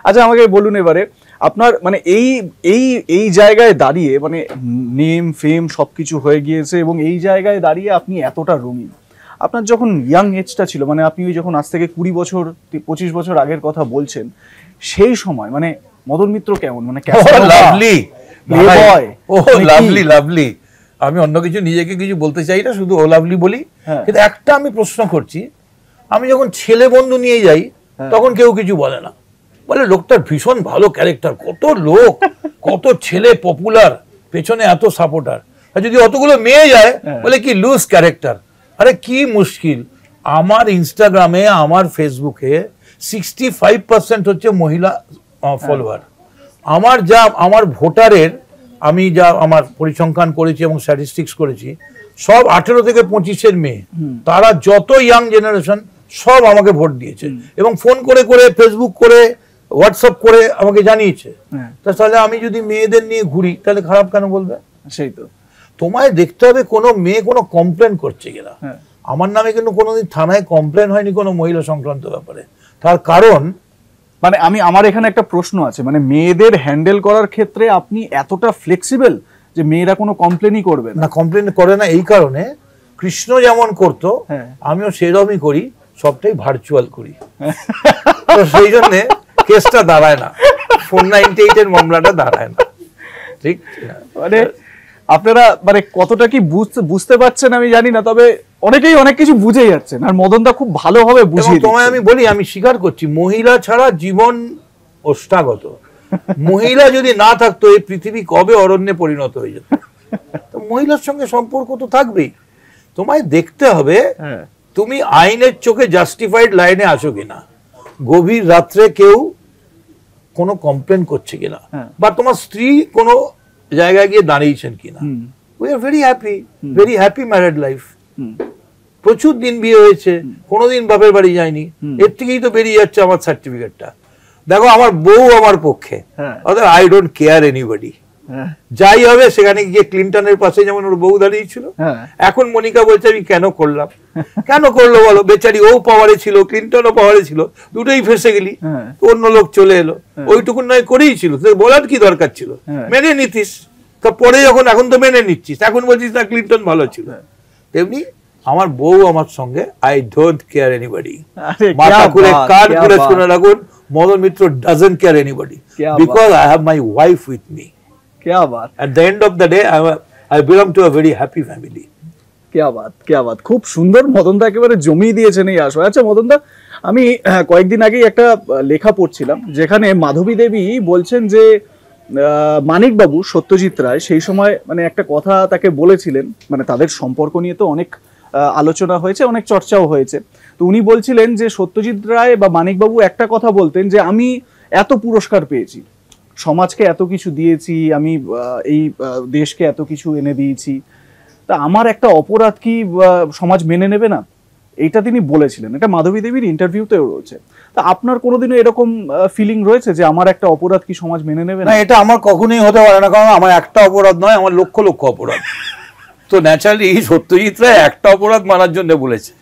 আচ্ছা আমাকে বলুন এবারে আপনার মানে এই জায়গায় দাঁড়িয়ে মানে নেম ফেম সবকিছু হয়ে গিয়েছে এবং এই জায়গায় দাঁড়িয়ে আপনি এতটা রঙিন, আপনার যখন ইয়াং এজটা ছিল মানে আপনি যখন আজ থেকে 20 বছর 25 বছর আগের কথা বলছেন, সেই সময় মানে মদন মিত্র কেমন, মানে লাভলি লাভলি লাভলি, আমি অন্য কিছু নিজেকে কিছু বলতে চাই না, শুধু ও লাভলি বলি। কিন্তু একটা আমি প্রশ্ন করছি, আমি যখন ছেলে বন্ধু নিয়ে যাই তখন কেউ কিছু বলে না, বলে লোকটার ভীষণ ভালো ক্যারেক্টার, কত লোক কত ছেলে পপুলার, পেছনে এত সাপোর্টার, আর যদি অতগুলো মেয়ে যায় বলে কি লুজ ক্যারেক্টার। আরে কি মুশকিল, আমার ইনস্টাগ্রামে আমার ফেসবুকে 65% হচ্ছে মহিলা ফলোয়ার। আমার ভোটারের আমি যা আমার পরিসংখ্যান করেছি এবং স্ট্যাটিস্টিক্স করেছি, সব 18 থেকে 25-এর মেয়ে, তারা যত ইয়াং জেনারেশন সব আমাকে ভোট দিয়েছে এবং ফোন করে করে ফেসবুক করে হোয়াটসঅ্যাপ করে আমাকে জানিয়েছে। তাহলে আমি যদি মেয়েদের নিয়ে ঘুরি তাহলে খারাপ কেন বলবে? সেই তো তোমায় দেখতে হবে কোনো মেয়ে কোনো কমপ্লেন করছে কিনা। আমার নামে কিন্তু কোনোদিন থানায় কমপ্লেন হয়নি কোনো মহিলা সংক্রান্ত ব্যাপারে। তার কারণ মানে আমার এখানে একটা প্রশ্ন আছে, মানে মেয়েদের হ্যান্ডেল করার ক্ষেত্রে আপনি এতটা ফ্লেক্সিবল যে মেয়েরা কোনো কমপ্লেনই করবে না? কমপ্লেন করে না এই কারণে, কৃষ্ণ যেমন করতো আমিও সেরকমই করি, সবটাই ভার্চুয়াল করি, তো সেই জন্য কেসটা দাঁড়ায় না, 498-এর মামলাটা দাঁড়ায় না। ঠিক মানে আপনারা মানে কতটা কি বুঝতে পারছেন আমি জানি না, তবে অনেকেই অনেক কিছু বুঝে যাচ্ছেন, আর মদনদা খুব ভালোভাবে বুঝিয়ে। তোমায় আমি বলি, আমি স্বীকার করছি মহিলা ছাড়া জীবন ওষ্ঠাগত, মহিলা যদি না থাকতো এই পৃথিবী কবে অরণ্যে পরিণত হয়ে যেত। তো মহিলার সঙ্গে সম্পর্ক তো থাকবেই, তোমায় দেখতে হবে তুমি আইনের চোখে জাস্টিফাইড লাইনে আসো কিনা, গভীর রাত্রে কেউ কোনো কমপ্লেন করছে কিনা, বা তোমার স্ত্রী কোনো জায়গায় গিয়ে দাঁড়িয়েছেন কিনা। We are very happy married life, প্রচুর দিন বিয়ে হয়েছে, কোনোদিন বাপের বাড়ি যায়নি, এর থেকেই তো বেরিয়ে যাচ্ছে আমার সার্টিফিকেটটা। দেখো আমার বউ আমার পক্ষে, আই ডোন্ট কেয়ার এনিবডি, যাই হবে সেখানে গিয়ে ক্লিনটনের পাশে যেমন ওর বউ দাঁড়িয়েছিল, এখন মনিকা বলছে আমি কেন করলাম, কেন করলো বলো, বেচারি ও পাওয়ারে ছিল ক্লিনটনও পাওয়ারে ছিল, দুটোই ফেসে গেলি, অন্য লোক চলে এলো, ওইটুকুন নয় করেই ছিল, বলার কি দরকার ছিল, মেনে নিতিস, তারপরে যখন এখন তো মেনে নিচ্ছিস, এখন বলছিস না ক্লিনটন ভালো ছিল। তেমনি আমার বউ আমার সঙ্গে আই ডোন্ট কেয়ার এনিবডি, মাথা খুলে কান খুলে শুনে রাখুন, Madan Mitra doesn't care anybody because I have my wife with me. क्या बात, at the end of the day I belong to a very happy family. क्या बात, খুব সুন্দর মদনদা একেবারে জমিয়ে দিয়েছেন এই আসলে। আচ্ছা মদনদা, আমি কয়েকদিন আগেই একটা লেখা পড়ছিলাম যেখানে মাধবী দেবী বলছেন যে মানিকবাবু সত্যজিৎ রায় সেই সময় মানে একটা কথা তাকে বলেছিলেন, মানে তাদের সম্পর্ক নিয়ে তো অনেক আলোচনা হয়েছে, অনেক চর্চাও হয়েছে, তো উনি বলছিলেন যে সত্যজিৎ রায় বা মানিকবাবু একটা কথা বলতেন যে আমি এত পুরস্কার পেয়েছি, সমাজকে এত কিছু দিয়েছি, আমি এই দেশকে এত কিছু এনে দিয়েছি, তা আমার একটা অপরাধ কি সমাজ মেনে নেবে না, এইটা তিনি বলেছিলেন, এটা মাধবী দেবীর ইন্টারভিউতেও রয়েছে। তা আপনার কোনোদিনও এরকম ফিলিং রয়েছে যে আমার একটা অপরাধ কি সমাজ মেনে নেবে না? এটা আমার কখনোই হতে পারে না, কারণ আমার একটা অপরাধ নয়, আমার লক্ষ লক্ষ অপরাধ। তো ন্যাচারালি সত্যজিৎ রায় একটা অপরাধ মানার জন্য বলেছে,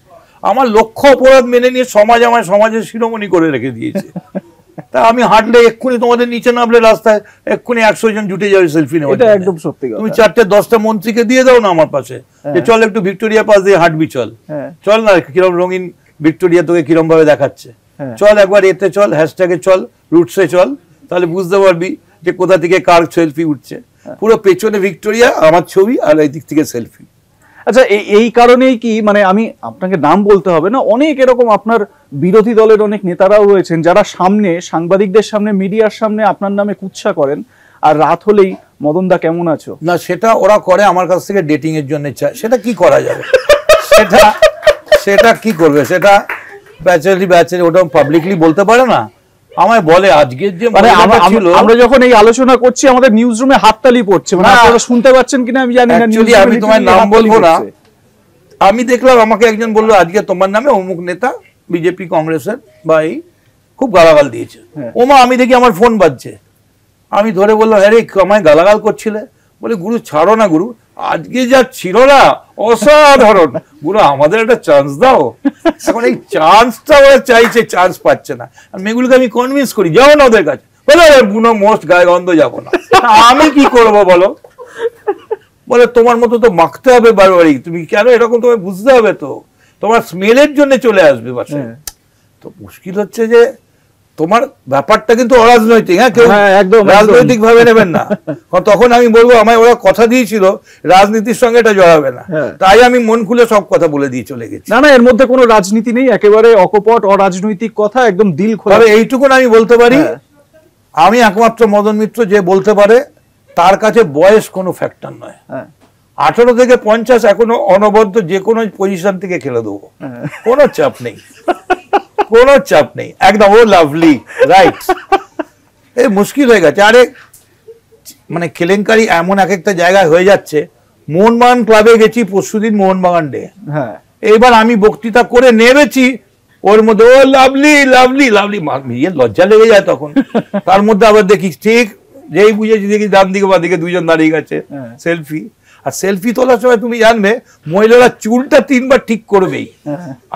আমার লক্ষ অপরাধ মেনে নিয়ে সমাজ আমার সমাজের শিরোমণি করে রেখে দিয়েছে। তা আমি হাঁটলে এক্ষুনি তোমাদের নিচে নামলে রাস্তায় এক্ষুনি 100 জন জুটে যাবে সেলফি নেওয়ার। এটা একদম সত্যি কথা। তুমি 4-10টা মন্ত্রীকে দিয়ে দাও না আমার পাশে, যে চল একটু ভিক্টোরিয়া পাস দিয়ে হাঁটবি, চল না কিরম রঙিন ভিক্টোরিয়া তোকে কিরম ভাবে দেখাচ্ছে, চল একবার এতে চল, হ্যাশট্যাগে চল, রুটসে চল, তাহলে বুঝতে পারবি যে কোথা থেকে কার সেলফি উঠছে। পুরো পেছনে ভিক্টোরিয়া, আমার ছবি, আর এই দিক থেকে সেলফি। আচ্ছা এই কারণেই কি মানে আমি আপনাকে নাম বলতে হবে না, অনেক এরকম আপনার বিরোধী দলের অনেক নেতারাও রয়েছেন যারা সামনে সাংবাদিকদের সামনে মিডিয়ার সামনে আপনার নামে কুৎসা করেন, আর রাত হলেই মদনদা কেমন আছো না সেটা ওরা করে আমার কাছ থেকে ডেটিং এর জন্য চায়, সেটা কি করা যাবে, সেটা কি করবে, সেটা ব্যাচেলারি ওটা পাবলিকলি বলতে পারে না। আমায় বলে আজকের যে মানে আমরা যখন এই আলোচনা করছি আমাদের নিউজ রুমে হাততালি পড়ছে, মানে আপনারা শুনতে পাচ্ছেন কিনা আমি জানি না। আমি তোমার নাম বলবো না, আমি দেখলাম আমাকে একজন বললো আজকে তোমার নামে অমুক নেতা বিজেপি কংগ্রেসের বা এই খুব গালাগাল দিয়েছে। ওমা আমি দেখি আমার ফোন বাজছে, আমি ধরে বললাম হ্যাঁ রে আমায় গালাগাল করছিলে, বলে গুরু ছাড়ো না গুরু, আজকে যা ছিল না অসাধারণ, বলো আমাদের একটা চান্স দাও। এখন এই চান্সটা ওরা চাইছে, চান্স পাচ্ছে না। আর মেয়েগুলোকে আমি কনভিন্স করি যাও না ওদের কাছে, বলে বুনো মোস্ট গায়ে গন্ধ যাবো না। আমি কি করবো বলো, বলে তোমার মতো তো মাখতে হবে বারবারই, তুমি কেন এরকম, তোমায় বুঝতে হবে তো, তোমার স্মেলের জন্য চলে আসবে বাসায়। তো মুশকিল হচ্ছে যে তোমার ব্যাপারটা কিন্তু অরাজনৈতিক, হ্যাঁ কেউ রাজনৈতিক ভাবে নেবেন না, তখন আমি বলবো আমায় ওরা কথা দিয়েছিল রাজনীতির সঙ্গে এটা জড়াবে না, তাই আমি মন খুলে সব কথা বলে দিয়ে চলে গেছি। না না, এর মধ্যে কোনো রাজনীতি নেই, একেবারে অকপট অরাজনৈতিক কথা, একদম দিল খোলা। তবে এইটুকুন আমি বলতে পারি, আমি একমাত্র মদন মিত্র যে বলতে পারে তার কাছে বয়স কোনো ফ্যাক্টর নয়। 18 থেকে 50 এখনো অনবদ্য যে কোনো পজিশন থেকে খেলে দেবো, কোনো চাপ নেই, কোনো চাপ নেই, একদম ও লাভলি রাইট। এই মুশকিল হয়ে গেছে, আরে মানে কেলেঙ্কারি এমন এক একটা জায়গায় হয়ে যাচ্ছে। মোহনবাগান ক্লাবে গেছি পরশুদিন, মোহনবাগান ডে, এইবার আমি বক্তৃতা করে নেমেছি, ওর মধ্যে ও লাভলি লাভলি লাভলি, লজ্জা লেগে যায় তখন। তার মধ্যে আবার দেখি ঠিক যেই বুঝেছি দেখি ডান দিকে বা দিকে দুইজন দাঁড়িয়ে গেছে সেলফি। আর সেলফি তোলার সময় তুমি জানবে মহিলারা চুলটা 3 বার ঠিক করবেই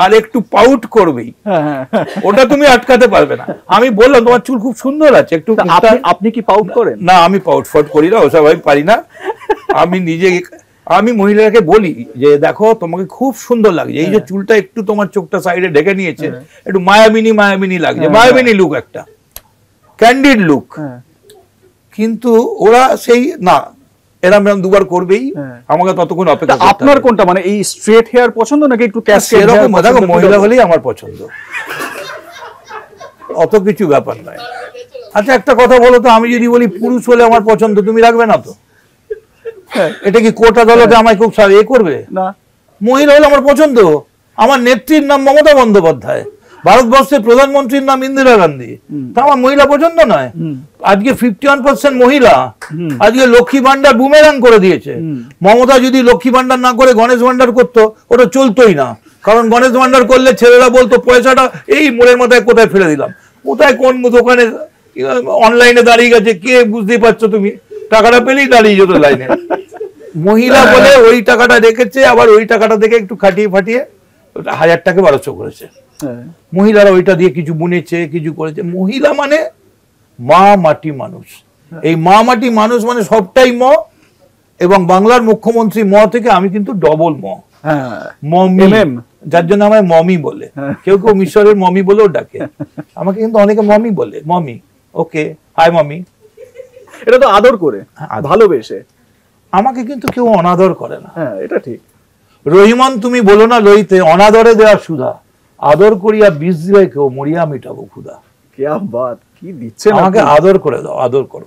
আর একটু পাউট করবেই, ওটা তুমি আটকাতে পারবে না। আমি বললাম তোমার চুল খুব সুন্দর আছে, একটু। আপনি কি পাউট করেন? না, আমি পাউট ফাউট করি না, ওসব আমি পারি না। আমি নিজে, আমি মহিলাকে বলি যে দেখো তোমাকে খুব সুন্দর লাগছে, এই যে চুলটা একটু তোমার চোখটা সাইডে ঢেকে নিয়েছে, একটু মায়াবিনী মায়াবিনী লাগছে, মায়াবিনী লুক, একটা ক্যান্ডিড লুক। কিন্তু ওরা সেই না, এরকম দুবার করবেই, আমাকে ততক্ষণ অপেক্ষা করতে হবে। আপনার কোনটা, মানে এই স্ট্রেট হেয়ার পছন্দ নাকি একটু ক্যাসকেড? এরকম দেখো, মহিলা হলেই আমার পছন্দ, অত কিছু ব্যাপার নয়। আচ্ছা একটা কথা বলো তো, আমি যদি বলি পুরুষ হলে আমার পছন্দ, তুমি রাখবে না তো? এটা কি কোর্ট আদালতে আমায় খুব এ করবে? না। মহিলা হলে আমার পছন্দ, আমার নেত্রীর নাম মমতা বন্দ্যোপাধ্যায়, ভারতবর্ষের প্রধানমন্ত্রীর নাম ইন্দিরা গান্ধী, তা আমার মহিলা পছন্দ নয়? আজকে 51% মহিলা, আজকে লক্ষ্মী ভান্ডার বুমেরাং করে দিয়েছে। মমতা যদি লক্ষ্মী ভান্ডার না করে গণেশ ভান্ডার করতো, ওটা চলতোই না, কারণ গণেশ ভান্ডার করলে ছেলেরা বলতো পয়সাটা এই মোড়ের মাথায় কোথায় ফেলে দিলাম, কোথায় কোন দোকানে অনলাইনে দাঁড়িয়ে গেছে কে বুঝতেই পারছো তুমি, টাকাটা পেলেই দাঁড়িয়ে যেত লাইনে। মহিলা বলে ওই টাকাটা রেখেছে, আবার ওই টাকাটা দেখে একটু খাটিয়ে ফাটিয়ে 1000 টাকা 1200 করেছে। মহিলারা ওইটা দিয়ে কিছু বুনেছে, কিছু করেছে। মহিলা মানে মা মাটি মানুষ, এই মা মাটি মানুষ মানে সবটাই ম। এবং বাংলার মুখ্যমন্ত্রী ম থেকে আমি কিন্তু ডবল ম, মমি, যার জন্য আমায় মমি বলে। কেউ কেউ মিশরের মমি বলেও ডাকে, আমাকে কিন্তু অনেকে মমি বলে, মমি, ওকে হাই মমি, এটা তো আদর করে, ভালোবেসে। আমাকে কিন্তু কেউ অনাদর করে না, এটা ঠিক। রহিমান তুমি বলো না লইতে, অনাদরে দেওয়া সুধা, আদর করিয়া বিষ দিলে কেউ মরিয়া মিটাবো ক্ষুধা। কি বাত, কি দিচ্ছেন, আমাকে আদর করে দাও, আদর করো।